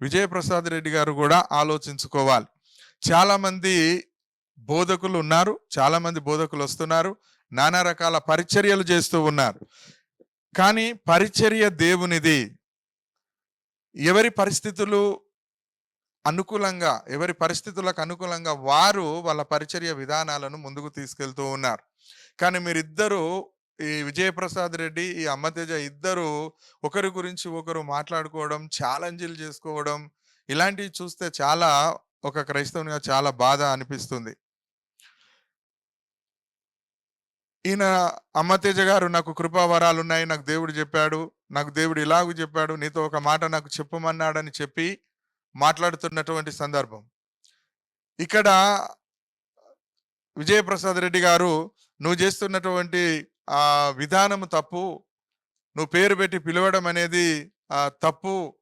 విజయప్రసాద్ రెడ్డి గారు కూడా ఆలోచించుకోవాలి. చాలామంది బోధకులు ఉన్నారు, చాలామంది బోధకులు వస్తున్నారు, నానా రకాల పరిచర్యలు చేస్తూ ఉన్నారు. కానీ పరిచర్య దేవునిది. ఎవరి పరిస్థితులు ఎవరి పరిస్థితులకు అనుకూలంగా వారు వాళ్ళ పరిచర్య విధానాలను ముందుకు తీసుకెళ్తూ ఉన్నారు. కానీ మీరిద్దరూ, ఈ విజయప్రసాద్ రెడ్డి, ఈ అమ్మతేజ ఇద్దరు ఒకరి గురించి ఒకరు మాట్లాడుకోవడం, ఛాలెంజ్‌లు చేసుకోవడం, ఇలాంటివి చూస్తే చాలా, ఒక క్రైస్తవునిగా చాలా బాధ అనిపిస్తుంది. ఈయన అమ్మతేజ గారు నాకు కృపావరాలున్నాయి, నాకు దేవుడు చెప్పాడు, నాకు దేవుడు ఇలాగ చెప్పాడు, నీతో ఒక మాట నాకు చెప్పమన్నాడని చెప్పి మాట్లాడుతున్నటువంటి సందర్భం. ఇక్కడ విజయప్రసాద్ రెడ్డి గారు, నువ్వు చేస్తున్నటువంటి విధానము తప్పు, నువ్వు పేరు పెట్టి పిలవడం అనేది తప్పు,